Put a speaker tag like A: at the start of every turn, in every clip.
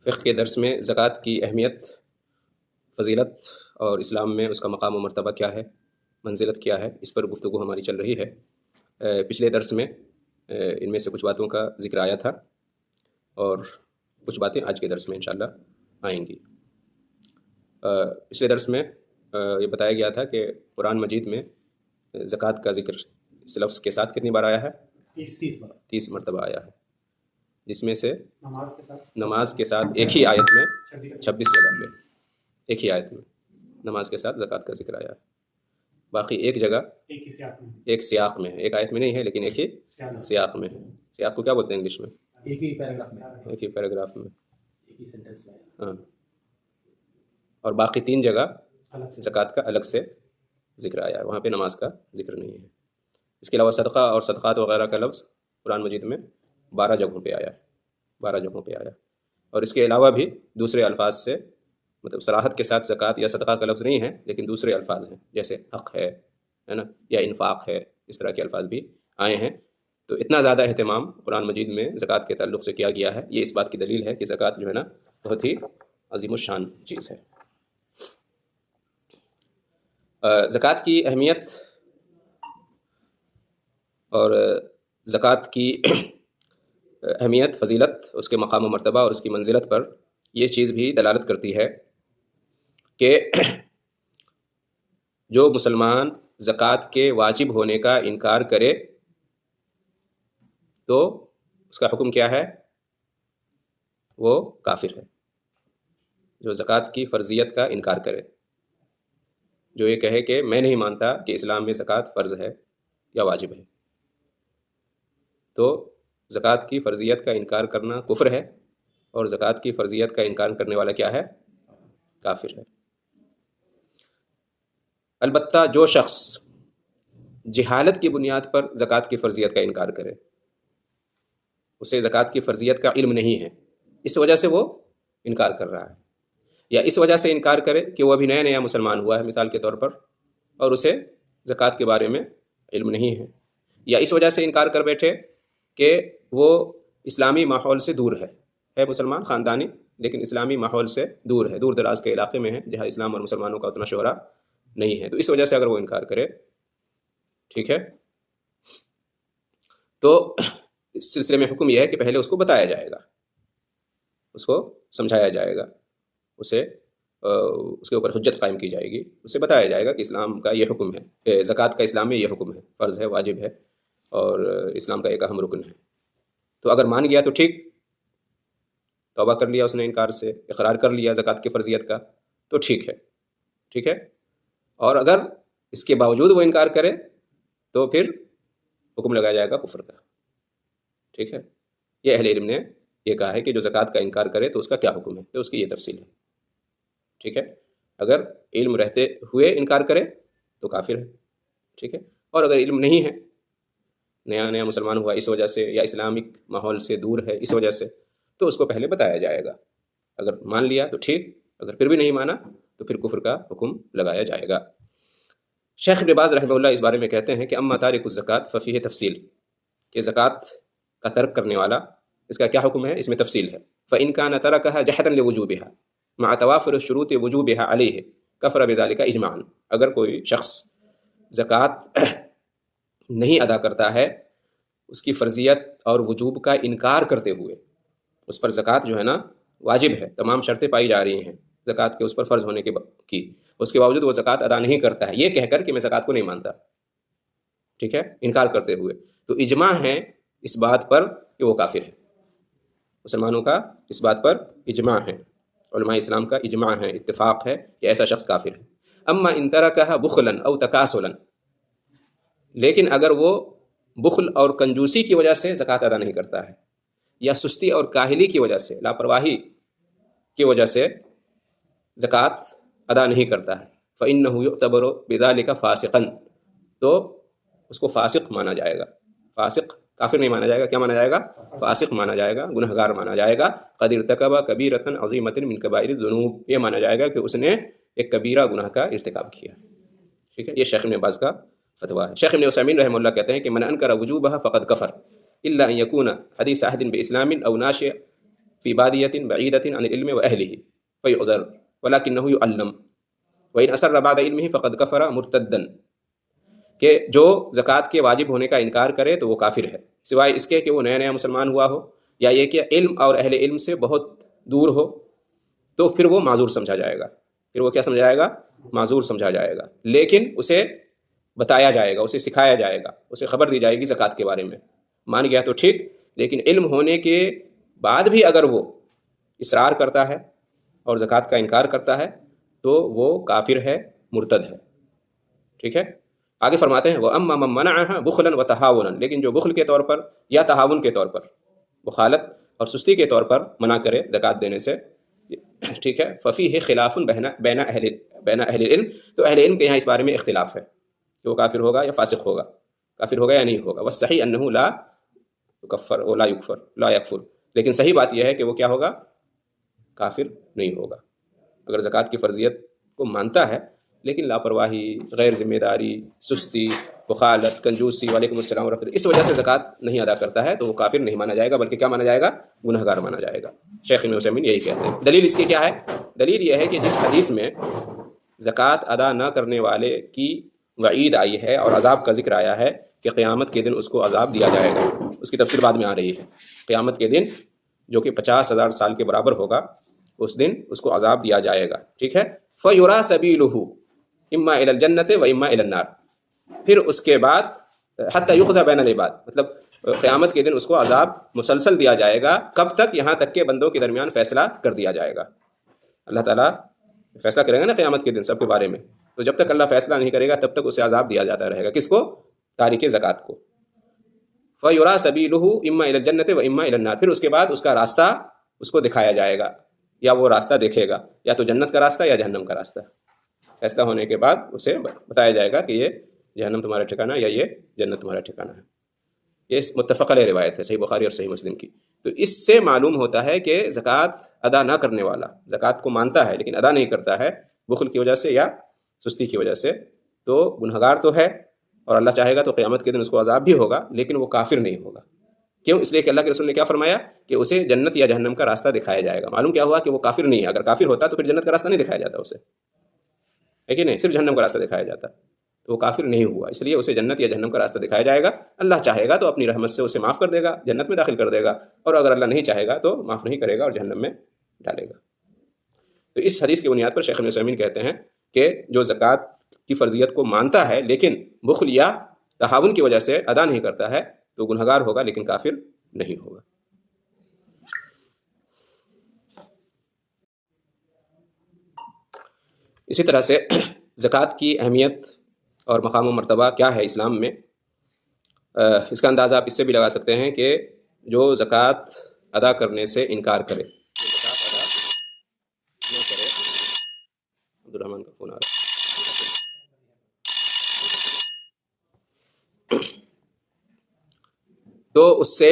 A: فقہ کے درس میں زکوٰۃ کی اہمیت، فضیلت اور اسلام میں اس کا مقام و مرتبہ کیا ہے، منزلت کیا ہے، اس پر گفتگو ہماری چل رہی ہے۔ پچھلے درس میں ان میں سے کچھ باتوں کا ذکر آیا تھا اور کچھ باتیں آج کے درس میں انشاءاللہ آئیں گی۔ پچھلے درس میں یہ بتایا گیا تھا کہ قرآن مجید میں زکوٰۃ کا ذکر اس لفظ کے ساتھ کتنی بار آیا ہے؟ 30 مرتبہ آیا ہے، جس میں سے نماز کے ساتھ ایک ہی آیت میں 26 جگہ پہ ایک ہی آیت میں نماز کے ساتھ زکوٰۃ کا ذکر آیا ہے۔ باقی ایک جگہ ایک سیاق میں ہے، ایک آیت میں نہیں ہے لیکن ایک ہی سیاق میں ہے۔ سیاق کو کیا بولتے ہیں انگلش میں؟
B: ایک ہی
A: پیراگراف میں،
B: ایک ہی سینٹنس میں۔
A: ہاں، اور باقی 3 جگہ زکوٰۃ کا الگ سے ذکر آیا ہے، وہاں پہ نماز کا ذکر نہیں ہے۔ اس کے علاوہ صدقہ اور صدقات وغیرہ کا لفظ قرآن مجید میں 12 جگہوں پہ آیا ہے، 12 جگہوں پہ آیا، اور اس کے علاوہ بھی دوسرے الفاظ سے، مطلب صراحت کے ساتھ زکوٰۃ یا صدقہ کا لفظ نہیں ہے لیکن دوسرے الفاظ ہیں، جیسے حق ہے نا، یا انفاق ہے، اس طرح کے الفاظ بھی آئے ہیں۔ تو اتنا زیادہ اہتمام قرآن مجید میں زکوٰۃ کے تعلق سے کیا گیا ہے، یہ اس بات کی دلیل ہے کہ زکوٰۃ جو ہے نا بہت ہی عظیم الشان چیز ہے۔ زکوٰۃ کی اہمیت اور زکوٰۃ کی اہمیت، فضیلت، اس کے مقام و مرتبہ اور اس کی منزلت پر یہ چیز بھی دلالت کرتی ہے کہ جو مسلمان زکوٰۃ کے واجب ہونے کا انکار کرے تو اس کا حکم کیا ہے؟ وہ کافر ہے۔ جو زکوٰۃ کی فرضیت کا انکار کرے، جو یہ کہے کہ میں نہیں مانتا کہ اسلام میں زکوٰۃ فرض ہے یا واجب ہے، تو زکوٰۃ کی فرضیت کا انکار کرنا کفر ہے، اور زکوٰۃ کی فرضیت کا انکار کرنے والا کیا ہے؟ کافر ہے۔ البتہ جو شخص جہالت کی بنیاد پر زکوٰۃ کی فرضیت کا انکار کرے، اسے زکوٰۃ کی فرضیت کا علم نہیں ہے، اس وجہ سے وہ انکار کر رہا ہے، یا اس وجہ سے انکار کرے کہ وہ ابھی نیا نیا مسلمان ہوا ہے مثال کے طور پر، اور اسے زکوٰۃ کے بارے میں علم نہیں ہے، یا اس وجہ سے انکار کر بیٹھے کہ وہ اسلامی ماحول سے دور ہے مسلمان خاندانی لیکن اسلامی ماحول سے دور ہے، دور دراز کے علاقے میں ہے جہاں اسلام اور مسلمانوں کا اتنا شعرہ نہیں ہے، تو اس وجہ سے اگر وہ انکار کرے، ٹھیک ہے، تو اس سلسلے میں حکم یہ ہے کہ پہلے اس کو بتایا جائے گا، اس کو سمجھایا جائے گا، اسے اس کے اوپر حجت قائم کی جائے گی، اسے بتایا جائے گا کہ اسلام کا یہ حکم ہے، زکوٰۃ کا اسلام میں یہ حکم ہے، فرض ہے، واجب ہے، اور اسلام کا ایک اہم رکن ہے۔ تو اگر مان گیا تو ٹھیک، توبہ کر لیا اس نے انکار سے، اقرار کر لیا زکوٰۃ کی فرضیت کا، تو ٹھیک ہے، اور اگر اس کے باوجود وہ انکار کرے تو پھر حکم لگایا جائے گا کفر کا، ٹھیک ہے۔ یہ اہل علم نے یہ کہا ہے کہ جو زکوٰۃ کا انکار کرے تو اس کا کیا حکم ہے، تو اس کی یہ تفصیل ہے، ٹھیک ہے۔ اگر علم رہتے ہوئے انکار کرے تو کافر ہے، ٹھیک ہے، اور اگر علم نہیں ہے، نیا نیا مسلمان ہوا اس وجہ سے، یا اسلامک ماحول سے دور ہے اس وجہ سے، تو اس کو پہلے بتایا جائے گا، اگر مان لیا تو ٹھیک، اگر پھر بھی نہیں مانا تو پھر کفر کا حکم لگایا جائے گا۔ شیخ ابن باز رحمہ اللہ اس بارے میں کہتے ہیں کہ اما تارک الزکوٰۃ ففیہ تفصیل، کہ زکوٰۃ کا ترک کرنے والا اس کا کیا حکم ہے، اس میں تفصیل ہے۔ فإن كان تركها جحدا لوجوبها مع توافر الشروط وجوبها عليه كفر بذلك اجماعا، اگر کوئی شخص زکوٰۃ نہیں ادا کرتا ہے اس کی فرضیت اور وجوب کا انکار کرتے ہوئے، اس پر زکوٰۃ جو ہے نا واجب ہے، تمام شرطیں پائی جا رہی ہیں زکوٰۃ کے اس پر فرض ہونے کی، اس کے باوجود وہ زکوٰۃ ادا نہیں کرتا ہے، یہ کہہ کر کہ میں زکوٰۃ کو نہیں مانتا، ٹھیک ہے، انکار کرتے ہوئے، تو اجماع ہے اس بات پر کہ وہ کافر ہے، مسلمانوں کا اس بات پر اجماع ہے، علماء اسلام کا اجماع ہے، اتفاق ہے کہ ایسا شخص کافر ہے۔ اما ان ترکها بخلا او تکاسلا، لیکن اگر وہ بخل اور کنجوسی کی وجہ سے زکوٰۃ ادا نہیں کرتا ہے، یا سستی اور کاہلی کی وجہ سے، لاپرواہی کی وجہ سے زکوٰۃ ادا نہیں کرتا ہے، فإنه يعتبر بذلك فاسقا، تو اس کو فاسق مانا جائے گا، فاسق، کافر نہیں مانا جائے گا، کیا مانا جائے گا؟ فاسق مانا جائے گا، گنہگار مانا جائے گا، قد ارتکب کبیرۃ عظیمۃ من کبائر الذنوب، یہ مانا جائے گا کہ اس نے ایک کبیرہ گناہ کا ارتکاب کیا، ٹھیک ہے۔ یہ شیخ ابن باز کا فتویٰ ہے۔ شیخ ابن عثیمین رحمہ اللہ کہتے ہیں کہ من انکر وجوبها فقد کفر الا ان یکون حدیث عہد باسلام او ناشئ فی بادیۃ بعیدۃ عن العلم واہلہ فیعذر ولکنہ یعلم وان اسر بعد علمہ فقد کفر مرتدا، کہ جو زکوٰۃ کے واجب ہونے کا انکار کرے تو وہ کافر ہے، سوائے اس کے کہ وہ نیا نیا مسلمان ہوا ہو، یا یہ کہ علم اور اہل علم سے بہت دور ہو، تو پھر وہ معذور سمجھا جائے گا، پھر وہ کیا سمجھا جائے گا؟ معذور سمجھا جائے گا، لیکن اسے بتایا جائے گا، اسے سکھایا جائے گا، اسے خبر دی جائے گی زکوٰۃ کے بارے میں، مان گیا تو ٹھیک، لیکن علم ہونے کے بعد بھی اگر وہ اصرار کرتا ہے اور زکوٰۃ کا انکار کرتا ہے تو وہ کافر ہے، مرتد ہے، ٹھیک ہے۔ آگے فرماتے ہیں وَأَمَّا مَن مَنَعَهَا بُخْلًا وَتَهَاوُنًا، لیکن جو بخل کے طور پر یا تہاون کے طور پر، بخالت اور سستی کے طور پر منع کرے زکوٰۃ دینے سے، ٹھیک ہے، فَفِيهِ خِلَافٌ بین اہل العلم، تو اہل علم کے یہاں اس بارے میں اختلاف ہے کہ وہ کافر ہوگا یا فاسق ہوگا، کافر ہوگا یا نہیں ہوگا۔ والصحیح انہ لا یکفر ولا یکفر لا یکفر، لیکن صحیح بات یہ ہے کہ وہ کیا ہوگا؟ کافر نہیں ہوگا۔ اگر زکوٰۃ کی فرضیت کو مانتا ہے لیکن لاپرواہی، غیر ذمہ داری، سستی، بخالت، کنجوسی، وعلیکم السلام ورحمۃ اللہ، اس وجہ سے زکوٰۃ نہیں ادا کرتا ہے تو وہ کافر نہیں مانا جائے گا، بلکہ کیا مانا جائے گا؟ گنہگار مانا جائے گا۔ شیخ ابن عثیمین یہی کہتے ہیں۔ دلیل اس کی کیا ہے؟ دلیل یہ ہے کہ جس حدیث میں زکوٰۃ ادا نہ کرنے والے کی وعید آئی ہے اور عذاب کا ذکر آیا ہے کہ قیامت کے دن اس کو عذاب دیا جائے گا، اس کی تفصیل بعد میں آ رہی ہے، قیامت کے دن جو کہ 50,000 سال کے برابر ہوگا، اس دن اس کو عذاب دیا جائے گا، ٹھیک ہے۔ فَيُرَى سَبِيلُهُ اما الی الجنت و اما الی النار، پھر اس کے بعد حتی یقضی بین العباد، مطلب قیامت کے دن اس کو عذاب مسلسل دیا جائے گا، کب تک؟ یہاں تک کہ بندوں کے درمیان فیصلہ کر دیا جائے گا۔ اللہ تعالیٰ فیصلہ کرے گا نا قیامت کے دن سب کے بارے میں، تو جب تک اللہ فیصلہ نہیں کرے گا تب تک اسے عذاب دیا جاتا رہے گا، کس کو؟ تارک زکوٰۃ کو۔ فَيُرَى سَبِيلُهُ اما الی الجنت و اما الی النار، پھر اس کے بعد اس کا راستہ اس کو دکھایا جائے گا، یا وہ راستہ دیکھے گا، یا تو جنت کا راستہ یا جہنم کا راستہ۔ فیصلہ ہونے کے بعد اسے بتایا جائے گا کہ یہ جہنم تمہارا ٹھکانہ یا یہ جنت تمہارا ٹھکانہ ہے۔ یہ متفق علیہ روایت ہے، صحیح بخاری اور صحیح مسلم کی۔ تو اس سے معلوم ہوتا ہے کہ زکوٰۃ ادا نہ کرنے والا، زکوٰۃ کو مانتا ہے لیکن ادا نہیں کرتا ہے بخل کی وجہ سے یا سستی کی وجہ سے، تو گنہگار تو ہے، اور اللہ چاہے گا تو قیامت کے دن اس کو عذاب بھی ہوگا، لیکن وہ کافر نہیں ہوگا۔ کیوں؟ اس لیے کہ اللہ کے رسول نے کیا فرمایا کہ اسے جنت یا جہنم کا راستہ دکھایا جائے گا۔ معلوم کیا ہوا کہ وہ کافر نہیں ہے، اگر کافر ہوتا تو پھر جنت کا راستہ نہیں دکھایا جاتا اسے، ہے کہ نہیں؟ صرف جہنم کا راستہ دکھایا جاتا، تو وہ کافر نہیں ہوا، اس لیے اسے جنت یا جہنم کا راستہ دکھایا جائے گا۔ اللہ چاہے گا تو اپنی رحمت سے اسے معاف کر دے گا، جنت میں داخل کر دے گا، اور اگر اللہ نہیں چاہے گا تو معاف نہیں کرے گا اور جہنم میں ڈالے گا۔ تو اس حدیث کی بنیاد پر شیخ ابن عثیمین کہتے ہیں کہ جو زکوٰۃ کی فرضیت کو مانتا ہے لیکن بخل یا تہاون کی وجہ سے ادا نہیں کرتا ہے تو گنہگار ہوگا لیکن کافر نہیں ہوگا۔ اسی طرح سے زکوٰۃ کی اہمیت اور مقام و مرتبہ کیا ہے اسلام میں، اس کا اندازہ آپ اس سے بھی لگا سکتے ہیں کہ جو زکوٰۃ ادا کرنے سے انکار کرے، عبدالرحمن کا فون آ رہا ہے، تو اس سے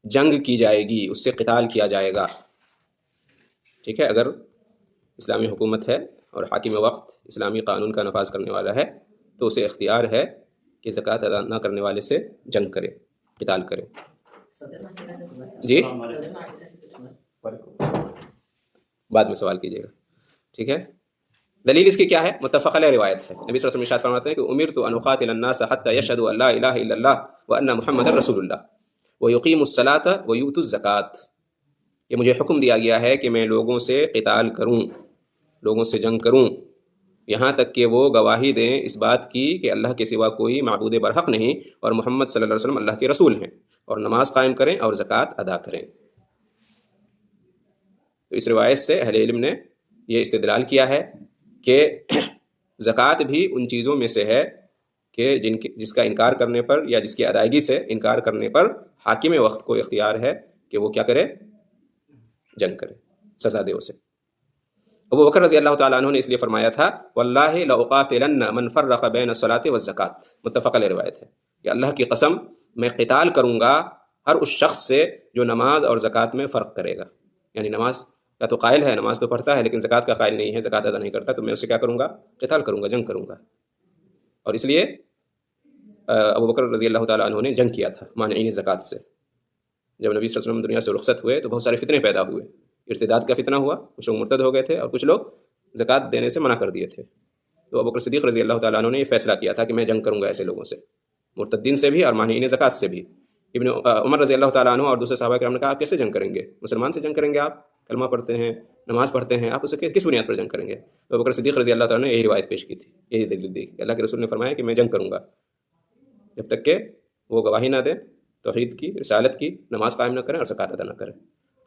A: جنگ کی جائے گی، اس سے قتال کیا جائے گا، ٹھیک ہے۔ اگر اسلامی حکومت ہے اور حاکم وقت اسلامی قانون کا نفاذ کرنے والا ہے تو اسے اختیار ہے کہ زکوٰۃ ادا نہ کرنے والے سے جنگ کرے، قتال کرے۔ جی بعد میں سوال کیجیے گا، ٹھیک ہے۔ دلیل اس کی کیا ہے؟ متفق علیہ روایت ہے، نبی صلی اللہ علیہ وسلم ارشاد فرماتے ہیں کہ امرت ان اقاتل الناس حتى يشهدوا ان لا الہ الا اللہ وان محمد رسول اللہ ويقيموا الصلاة ويؤتوا الزکاة، کہ مجھے حکم دیا گیا ہے کہ میں لوگوں سے قتال کروں، لوگوں سے جنگ کروں، یہاں تک کہ وہ گواہی دیں اس بات کی کہ اللہ کے سوا کوئی معبود برحق نہیں اور محمد صلی اللہ علیہ وسلم اللہ کے رسول ہیں، اور نماز قائم کریں اور زکوٰۃ ادا کریں۔ تو اس روایت سے اہل علم نے یہ استدلال کیا ہے کہ زکوٰۃ بھی ان چیزوں میں سے ہے کہ جس کا انکار کرنے پر یا جس کی ادائیگی سے انکار کرنے پر حاکم وقت کو اختیار ہے کہ وہ کیا کرے؟ جنگ کرے، سزا دے اسے۔ ابو بکر رضی اللہ تعالیٰ عنہ نے اس لیے فرمایا تھا واللہ لأقاتلن من فرق بین الصلاة والزکاة، متفق علیہ روایت ہے کہ اللہ کی قسم میں قتال کروں گا ہر اس شخص سے جو نماز اور زکوٰۃ میں فرق کرے گا، یعنی نماز کا تو قائل ہے، نماز تو پڑھتا ہے لیکن زکوٰۃ کا قائل نہیں ہے، زکوٰۃ ادا نہیں کرتا، تو میں اسے کیا کروں گا؟ قتال کروں گا، جنگ کروں گا۔ اور اس لیے ابو بکر رضی اللہ تعالیٰ عنہ نے جنگ کیا تھا مانعین زکوٰۃ سے، جب نبی صلی اللہ علیہ وسلم دنیا سے رخصت ہوئے تو بہت سارے فتنے پیدا ہوئے. ارتداد کا فتنہ ہوا، کچھ لوگ مرتد ہو گئے تھے اور کچھ لوگ زکوٰۃ دینے سے منع کر دیے تھے. تو ابوبکر صدیق رضی اللہ تعالیٰ عنہ نے یہ فیصلہ کیا تھا کہ میں جنگ کروں گا ایسے لوگوں سے، مرتدین سے بھی اور مانعین زکوٰۃ سے بھی. ابن عمر رضی اللہ تعالیٰ عنہ اور دوسرے صحابہ کرام نے کہا آپ کیسے جنگ کریں گے؟ مسلمان سے جنگ کریں گے؟ آپ کلمہ پڑھتے ہیں، نماز پڑھتے ہیں، آپ اسے کس بنیاد پر جنگ کریں گے؟ تو ابوبکر صدیق رضی اللہ تعالیٰ نے یہی روایت پیش کی تھی، یہی دلیل دی کہ اللہ کے رسول نے فرمایا کہ میں جنگ کروں گا جب تک کہ وہ گواہی نہ دیں توحید کی، رسالت کی، نماز قائم نہ کریں اور زکوٰۃ ادا نہ کریں.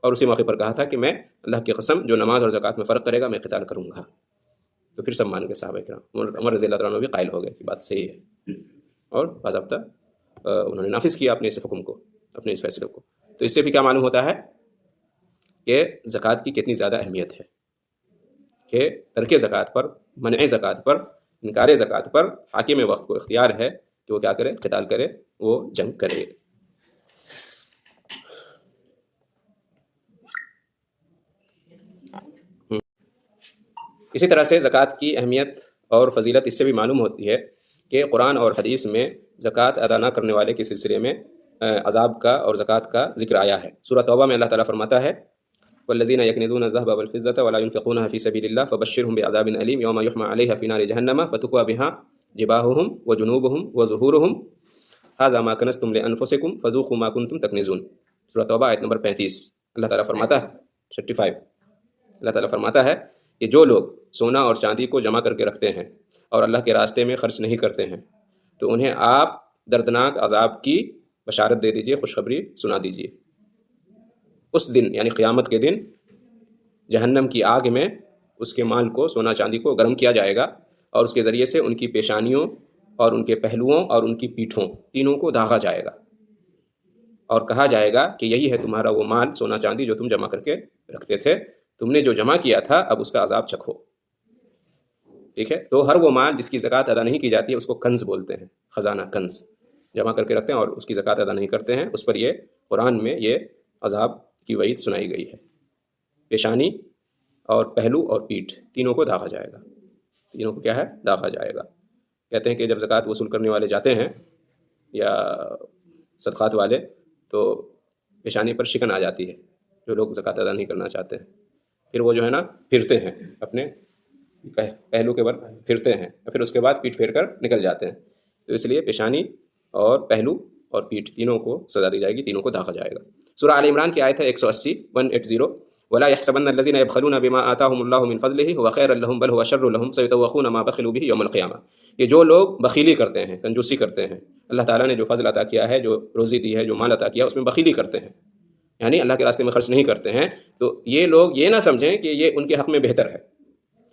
A: اور اسی موقع پر کہا تھا کہ میں اللہ کی قسم جو نماز اور زکوٰۃ میں فرق کرے گا میں قتال کروں گا. تو پھر سب مان گئے صحابہ کرام. عمر رضی اللہ عنہ بھی قائل ہو گئے کہ بات صحیح ہے اور باضابطہ انہوں نے نافذ کیا اپنے اس حکم کو، اپنے اس فیصلے کو. تو اس سے بھی کیا معلوم ہوتا ہے کہ زکوٰۃ کی کتنی زیادہ اہمیت ہے، کہ ترک زکوٰۃ پر، منع زکوٰۃ پر، انکار زکوٰۃ پر حاکم وقت کو اختیار ہے کہ وہ کیا کرے؟ قتال کرے، وہ جنگ کرے. اسی طرح سے زکوٰۃ کی اہمیت اور فضیلت اس سے بھی معلوم ہوتی ہے کہ قرآن اور حدیث میں زکوٰۃ ادا نہ کرنے والے کے سلسلے میں عذاب کا اور زکوٰۃ کا ذکر آیا ہے. سورہ توبہ میں اللہ تعالیٰ فرماتا ہے والذین یکنزون الذهب والفضة ولا ينفقونها في سبيل الله فبشرهم بعذاب أليم يوم يحمى عليها في نار جهنم فتكوى بها جباههم وجنوبهم وظهورهم هذا ما كنزتم لأنفسكم فذوقوا ما كنتم تكنزون. سورہ توبہ آیت نمبر 35. اللہ تعالیٰ فرماتا ہے 35. اللہ تعالیٰ فرماتا ہے کہ جو لوگ سونا اور چاندی کو جمع کر کے رکھتے ہیں اور اللہ کے راستے میں خرچ نہیں کرتے ہیں تو انہیں آپ دردناک عذاب کی بشارت دے دیجئے، خوشخبری سنا دیجئے. اس دن یعنی قیامت کے دن جہنم کی آگ میں اس کے مال کو، سونا چاندی کو گرم کیا جائے گا اور اس کے ذریعے سے ان کی پیشانیوں اور ان کے پہلوؤں اور ان کی پیٹھوں تینوں کو داغا جائے گا اور کہا جائے گا کہ یہی ہے تمہارا وہ مال، سونا چاندی جو تم جمع کر کے رکھتے تھے، تم نے جو جمع کیا تھا اب اس کا عذاب چکھو. ٹھیک ہے. تو ہر وہ مال جس کی زکوٰۃ ادا نہیں کی جاتی ہے اس کو کنز بولتے ہیں، خزانہ، کنز جمع کر کے رکھتے ہیں اور اس کی زکوٰۃ ادا نہیں کرتے ہیں، اس پر یہ قرآن میں یہ عذاب کی وعید سنائی گئی ہے. پیشانی اور پہلو اور پیٹھ تینوں کو داغا جائے گا. تینوں کو کیا ہے؟ داغا جائے گا. کہتے ہیں کہ جب زکوٰۃ وصول کرنے والے جاتے ہیں یا صدقات والے تو پیشانی پر شکن آ جاتی ہے، جو لوگ زکوٰۃ ادا نہیں کرنا چاہتے ہیں. پھر وہ جو ہے نا پھرتے ہیں، اپنے پہلو کے بل پھرتے ہیں، پھر اس کے بعد پیٹھ پھیر کر نکل جاتے ہیں. تو اس لیے پیشانی اور پہلو اور پیٹھ تینوں کو سزا دی جائے گی، تینوں کو داغا جائے گا. سورہ آل عمران کی آیت ہے 180 ولا يحسبن الذين يبخلون بما آتاهم الله من فضله هو خير لهم بل هو شر لهم سيطوقون ما بخلوا به يوم القيامة. کہ جو لوگ بخیلی کرتے ہیں، کنجوسی کرتے ہیں، اللہ تعالیٰ نے جو فضل عطا کیا ہے، جو روزی دی ہے، جو مال عطا کیا، اس میں بخیلی کرتے ہیں، یعنی اللہ کے راستے میں خرچ نہیں کرتے ہیں، تو یہ لوگ یہ نہ سمجھیں کہ یہ ان کے حق میں بہتر ہے،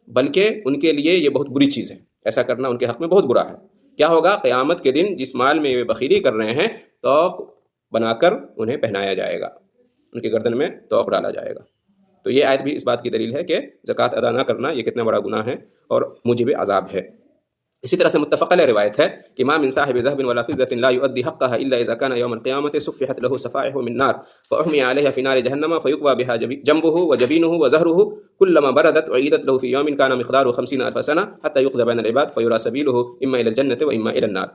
A: بلکہ ان کے لیے یہ بہت بری چیز ہے. ایسا کرنا ان کے حق میں بہت برا ہے. کیا ہوگا؟ قیامت کے دن جس مال میں یہ بخیلی کر رہے ہیں توق بنا کر انہیں پہنایا جائے گا، ان کے گردن میں توق ڈالا جائے گا. تو یہ آیت بھی اس بات کی دلیل ہے کہ زکوٰۃ ادا نہ کرنا یہ کتنا بڑا گناہ ہے اور موجب عذاب ہے. اسی طرح سے متفق علیہ روایت ہے کہ ما من صاحب ذهب ولا فضة لا يؤدي حقها الا اذا كان يوم القيامة صفحت له صفائح من نار فأحمي عليها في نار جهنم فيكوى بها جنبه وجبينه وزهره كلما بردت أعيدت له في يوم كان مقداره 50,000 سنة حتى يقضى بين العباد فيرى سبيله إما إلى الجنة وإما إلى النار.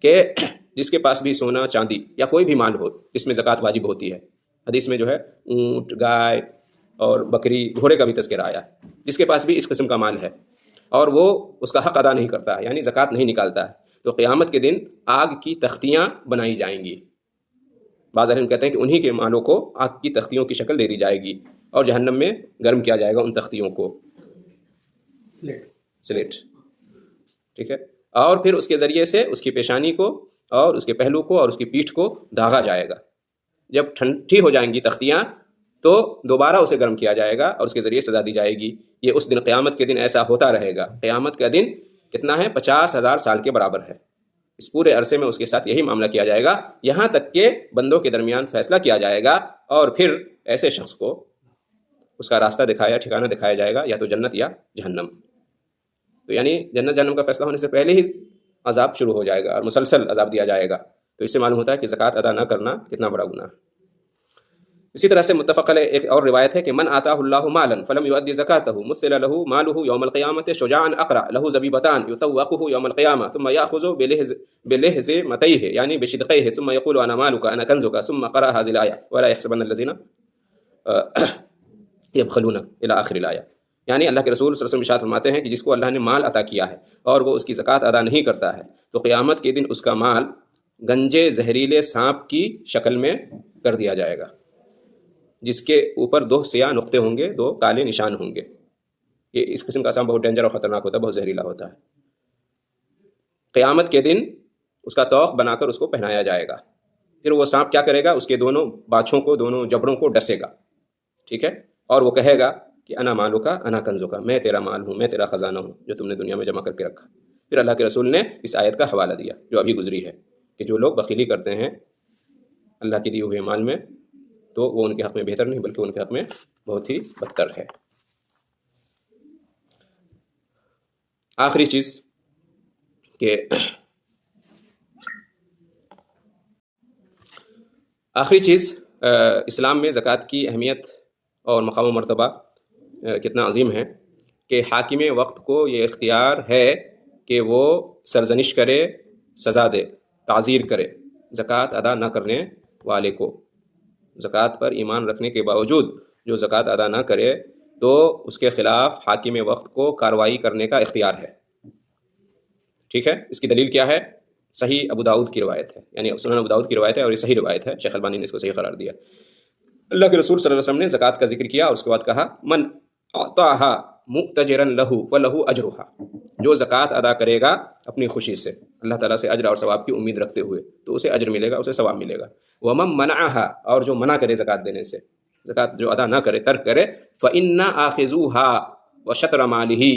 A: کہ جس کے پاس بھی سونا چاندی یا کوئی بھی مال ہو جس میں زکوٰۃ واجب ہوتی ہے، حدیث میں جو ہے اونٹ، گائے اور بکری، گھوڑے کا بھی تذکرہ آیا ہے، جس کے پاس بھی اس قسم کا مال ہے اور وہ اس کا حق ادا نہیں کرتا ہے، یعنی زکوٰۃ نہیں نکالتا ہے، تو قیامت کے دن آگ کی تختیاں بنائی جائیں گی. بعض علم کہتے ہیں کہ انہی کے مالوں کو آگ کی تختیوں کی شکل دے دی جائے گی اور جہنم میں گرم کیا جائے گا ان تختیوں کو، سلیٹ. ٹھیک ہے. اور پھر اس کے ذریعے سے اس کی پیشانی کو اور اس کے پہلو کو اور اس کی پیٹھ کو داغا جائے گا. جب ٹھنڈی ہو جائیں گی تختیاں تو دوبارہ اسے گرم کیا جائے گا اور اس کے ذریعے سزا دی جائے گی. یہ اس دن قیامت کے دن ایسا ہوتا رہے گا. قیامت کا دن کتنا ہے؟ 50,000 سال کے برابر ہے. اس پورے عرصے میں اس کے ساتھ یہی معاملہ کیا جائے گا یہاں تک کہ بندوں کے درمیان فیصلہ کیا جائے گا اور پھر ایسے شخص کو اس کا راستہ دکھایا، ٹھکانہ دکھایا جائے گا، یا تو جنت یا جہنم. تو یعنی جنت جہنم کا فیصلہ ہونے سے پہلے ہی عذاب شروع ہو جائے گا اور مسلسل عذاب دیا جائے گا. تو اس سے معلوم ہوتا ہے کہ زکوٰۃ ادا نہ کرنا کتنا بڑا گناہ ہے. اسی طرح سے متفق علیہ ایک اور روایت ہے کہ من آتاہ اللہ مالا فلم یؤدی زکاتہ مثل له ماله یوم القیامۃ شجاعا اقرع له زبیبتان یطوقه یوم القیامہ ثم یاخذ بلهزمتیہ یعنی بشدقیہ ثم یقول انا مالک انا کنزک ثم قرأ هذه الآیہ ولا يحسبن الذین یبخلون الی آخر الآیہ. یعنی اللہ کے رسول صلی اللہ علیہ وسلم ارشاد فرماتے ہیں کہ جس کو اللہ نے مال عطا کیا ہے اور وہ اس کی زکوٰۃ ادا نہیں کرتا ہے تو قیامت کے دن اس کا مال گنجے زہریلے سانپ کی شکل میں کر دیا جائے گا، جس کے اوپر 2 سیاہ نقطے ہوں گے، 2 کالے نشان ہوں گے. یہ اس قسم کا سانپ بہت ڈینجر اور خطرناک ہوتا ہے، بہت زہریلا ہوتا ہے. قیامت کے دن اس کا طوق بنا کر اس کو پہنایا جائے گا. پھر وہ سانپ کیا کرے گا؟ اس کے دونوں باچھوں کو، دونوں جبڑوں کو ڈسے گا، ٹھیک ہے، اور وہ کہے گا کہ انا مالو کا انا کنزو کا، میں تیرا مال ہوں، میں تیرا خزانہ ہوں جو تم نے دنیا میں جمع کر کے رکھا. پھر اللہ کے رسول نے اس آیت کا حوالہ دیا جو ابھی گزری ہے کہ جو لوگ بخیلی کرتے ہیں اللہ کے دیے ہوئے مال میں تو وہ ان کے حق میں بہتر نہیں بلکہ ان کے حق میں بہت ہی بدتر ہے. آخری چیز اسلام میں زکوٰۃ کی اہمیت اور مقام و مرتبہ کتنا عظیم ہے کہ حاکم وقت کو یہ اختیار ہے کہ وہ سرزنش کرے، سزا دے، تعزیر کرے زکوٰۃ ادا نہ کرنے والے کو. زکوٰۃ پر ایمان رکھنے کے باوجود جو زکوٰۃ ادا نہ کرے تو اس کے خلاف حاکم وقت کو کارروائی کرنے کا اختیار ہے. ٹھیک ہے، اس کی دلیل کیا ہے؟ صحیح ابو داؤد کی روایت ہے، یعنی سنن ابو داؤد کی روایت ہے اور یہ صحیح روایت ہے، شیخ البانی نے اس کو صحیح قرار دیا. اللہ کے رسول صلی اللہ علیہ وسلم نے زکوٰۃ کا ذکر کیا اور اس کے بعد کہا من اعطاها مؤتجرا له فله اجرها، جو زکوٰۃ ادا کرے گا اپنی خوشی سے، اللہ تعالیٰ سے اجر اور ثواب کی امید رکھتے ہوئے، تو اسے اجر ملے گا، اسے ثواب ملے گا. ومن منعها، اور جو منع کرے زکوٰۃ دینے سے، زکوٰۃ جو ادا نہ کرے، ترک کرے، فإنا آخذوها وشطر ماله،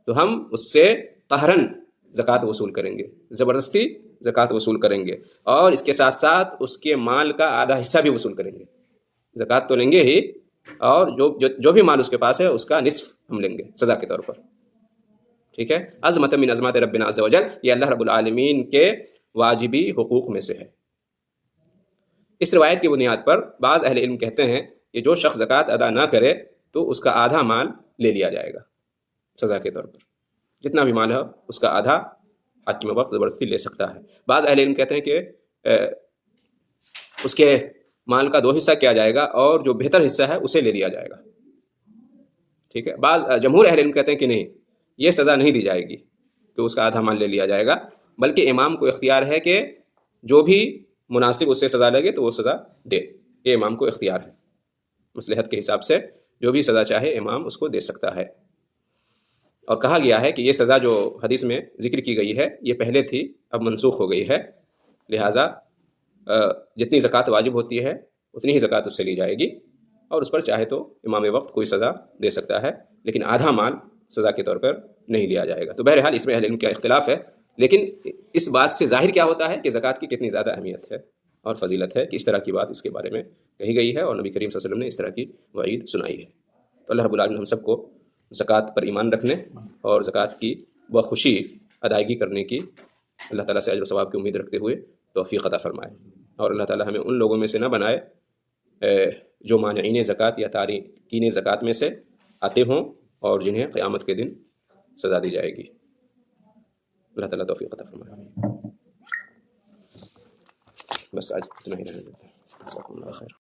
A: تو ہم اس سے قہرن زکوٰۃ وصول کریں گے، زبردستی زکوٰۃ وصول کریں گے، اور اس کے ساتھ ساتھ اس کے مال کا آدھا حصہ بھی وصول کریں گے. زکوٰۃ تو لیں گے ہی، اور جو بھی مال اس کے پاس ہے اس کا نصف ہم لیں گے سزا کے طور پر. ٹھیک ہے، عظمت من عظمات ربنا عز وجل، یہ اللہ رب العالمین کے واجبی حقوق میں سے ہے. اس روایت کی بنیاد پر بعض اہل علم کہتے ہیں کہ جو شخص زکوٰۃ ادا نہ کرے تو اس کا آدھا مال لے لیا جائے گا سزا کے طور پر. جتنا بھی مال ہے اس کا آدھا حاکم وقت زبردستی لے سکتا ہے. بعض اہل علم کہتے ہیں کہ اس کے مال کا 2 حصہ کیا جائے گا اور جو بہتر حصہ ہے اسے لے لیا جائے گا. ٹھیک ہے، بعض جمہور اہل علم کہتے ہیں کہ نہیں، یہ سزا نہیں دی جائے گی کہ اس کا آدھا مال لے لیا جائے گا، بلکہ امام کو اختیار ہے کہ جو بھی مناسب اس سے سزا لگے تو وہ سزا دے. یہ امام کو اختیار ہے، مصلحت کے حساب سے جو بھی سزا چاہے امام اس کو دے سکتا ہے. اور کہا گیا ہے کہ یہ سزا جو حدیث میں ذکر کی گئی ہے یہ پہلے تھی، اب منسوخ ہو گئی ہے، لہٰذا جتنی زکوٰۃ واجب ہوتی ہے اتنی ہی زکوٰۃ اس سے لی جائے گی، اور اس پر چاہے تو امام وقت کوئی سزا دے سکتا ہے، لیکن آدھا مال سزا کے طور پر نہیں لیا جائے گا. تو بہرحال اس میں اہل علم کا اختلاف ہے، لیکن اس بات سے ظاہر کیا ہوتا ہے کہ زکوٰۃ کی کتنی زیادہ اہمیت ہے اور فضیلت ہے کہ اس طرح کی بات اس کے بارے میں کہی گئی ہے اور نبی کریم صلی اللہ علیہ وسلم نے اس طرح کی وعید سنائی ہے. تو اللہ رب العالمین ہم سب کو زکوٰۃ پر ایمان رکھنے اور زکوٰۃ کی بخوشی ادائیگی کرنے کی اللہ تعالیٰ سے اجر و ثواب کی امید رکھتے ہوئے توفیق عطا فرمائے، اور اللہ تعالیٰ ہمیں ان لوگوں میں سے نہ بنائے جو مانعین زکوٰۃ یا تارکین زکوٰۃ میں سے آتے ہوں اور جنہیں قیامت کے دن سزا دی جائے گی. اللہ تعالیٰ توفیق عطا فرمائے. بس آج اتنا ہی رہنے دیتے ہیں. جزاکم اللہ خیر.